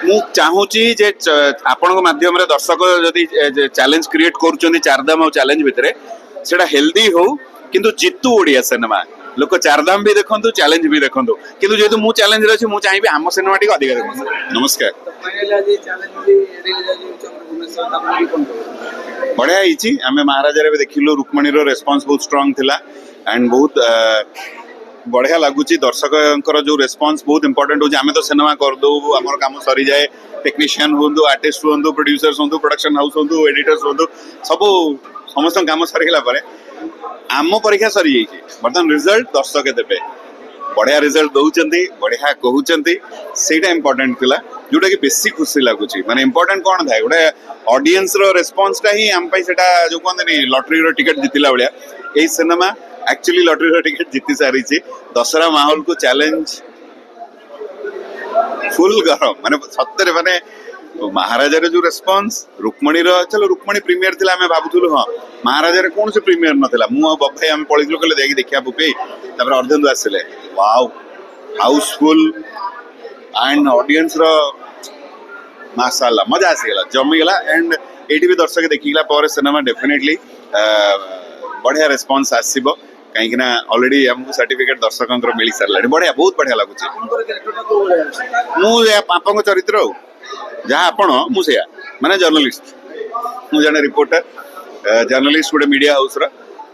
ମୁଁ ଚାହୁଁଛି ଯେ ଆପଣଙ୍କ ମାଧ୍ୟମରେ ଦର୍ଶକ ଯଦି ଚ୍ୟାଲେଞ୍ଜ କ୍ରିଏଟ୍ କରୁଛନ୍ତି ଚାରିଧାମ ଆଉ ଚ୍ୟାଲେଞ୍ଜ ଭିତରେ ସେଟା ହେଲ୍ଦି ହଉ କିନ୍ତୁ ଜିତୁ ଓଡ଼ିଆ ସିନେମା ଲୋକ ଚାରିଧାମ ବି ଦେଖନ୍ତୁ ଚ୍ୟାଲେଞ୍ଜ ବି ଦେଖନ୍ତୁ କିନ୍ତୁ ଯେହେତୁ ମୁଁ ଚ୍ୟାଲେଞ୍ଜରେ ଅଛି ମୁଁ ଚାହିଁବି ଆମ ସିନେମା ଟିକେ ଅଧିକା ଦେଖନ୍ତୁ। ନମସ୍କାର। ବଢିଆ ହେଇଛି ଆମେ ମହାରାଜାରେ ବି ଦେଖିଲୁ ରୁକ୍ମଣୀର ରେସ୍ପନ୍ସ ବହୁତ ଷ୍ଟ୍ରଙ୍ଗ ଥିଲା ଆଣ୍ଡ ବହୁତ बढ़िया लगुच दर्शक जो रेस्पॉन्स बहुत इंपोर्टेंट होची आमे तो सिनेमा कर दो हमर काम सरी जाए टेक्नीशियन होंदु आर्टिस्ट होंदु प्रोड्यूसर्स होंदु प्रोडक्शन हाउस होंदु एडिटर्स होंदु सब समस्त काम सरीगला परे आम परीक्षा सरी जाइए बर्तमान रिजल्ट दर्शक देबे बढ़िया रिजल्ट दौरान बढ़िया कहते सेटा इंपोर्टेंट थिला जोटा कि बेसी खुशी लगुच माने इंपोर्टेंट कौन था गोटे ऑडियंस रो रेस्पॉन्स टा ही आम पई सेटा जो कहते लॉटरी रो टिकट जीतिला भाया यही सिनेमा एक्चुअली लॉटरी रो टिकट जीति सारी दशहरा माहौल को चैलेंज फुल गरम माने सत्तरे माने महाराजा रे जो रेस्पॉन्स रुक्मणी रो चलो रुक्मणी प्रीमियर थिला हमें भाबुथुलु हां महाराजा रे कोन से प्रीमियर नथिला मु बब्बाई हम पळिथुलु कहले देखि देखिया बुपे तापर Ardhendu आसिले wow Housefull and audience रो माशाल्लाह मजा आसीगला जमी गला एंड एटी भी दर्शक देखिला पर सिनेमा डेफिनेटली बढ़िया रेस्पॉन्स आसीबो कहीं ना ऑलरेडी हमको सर्टिफिकेट दर्शक मिल सारा बढ़िया बहुत बढ़िया लगुच मुझे चरित्र जहाँ आपण मुझे माने जर्नलिस्ट मु जने रिपोर्टर जर्नलिस्ट गोटे मीडिया हाउस रो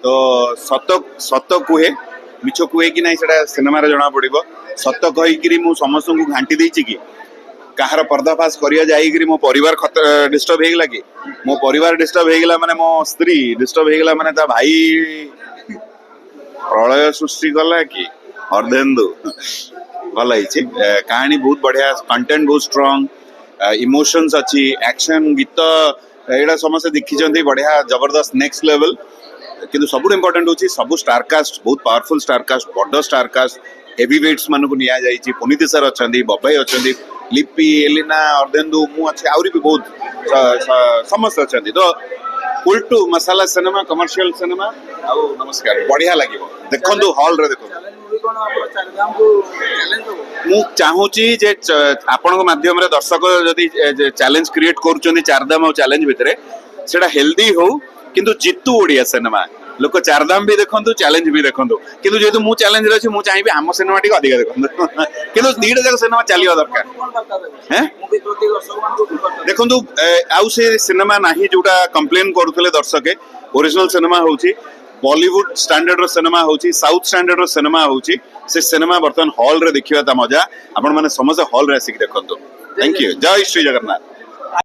तो सत कहे मिछ कहे कि नहीं सेटा सिनेमा जना पड़ो सत कहीकि मु समस्त को घाटी देछि कि कहार पर्दाफाश करिया जाइकरी मो परिवार डिस्टर्ब हो गला कि मो परिवार डिस्टर्ब हो गला माने मो स्त्री डिस्टर्ब हो गला माने ता भाई प्रलय सृष्टि कला कि अर्धेन्दु भल कहानी बहुत बढ़िया कंटेंट बहुत स्ट्रांग इमोशंस अच्छी एक्शन गीत एटा समस्त देखी बढ़िया जबरदस्त नेक्स्ट लेवल किंतु सब इम्पोर्टेंट होची सब स्टारकास्ट बहुत पावरफुल स्टारकास्ट बड़ स्टारकास्ट हेवी वेट्स मान को निया जाइछि पुनीत सर अच्छा बब्बाई अच्छा लिपि एलिना अर्धेन्दु मु अच्छे आउरी भी बहुत समस्त अच्छा तो उल्टू मसाला सिनेमा कमर्शियल सिनेमा आउ नमस्कार बढ़िया लगे देखंतु हॉल रे देखो मु चाहूची जे आपन माध्यम रे दर्शक जदी चैलेंज क्रिएट करूचंदी चारधाम और चैलेंज भितरे सेटा हेल्दी हो किंतु जितु ओडिया सिनेमा लोक चारधाम भी देखंतु चैलेंज भी देखंतु किंतु जेतु मु चैलेंज रे अछि मु चाहिबी आम सिनेमा टिक अधिक देखंतु किंतु दीटा जक सिनेमा चलियो दरकार हैं देखंतु आउ से सिनेमा नाही जोटा कंप्लेन करूथले दर्शक ओरिजिनल सिनेमा होची बॉलीवुड स्टैंडर्ड रो सिनेमा होची साउथ स्टैंडर्ड रो सिनेमा होची से सिनेमा बर्तमान हॉल रे देखिबा ता मजा आपण माने समस्त हॉल रे आसी देखंतु थैंक यू जय श्री जगन्नाथ।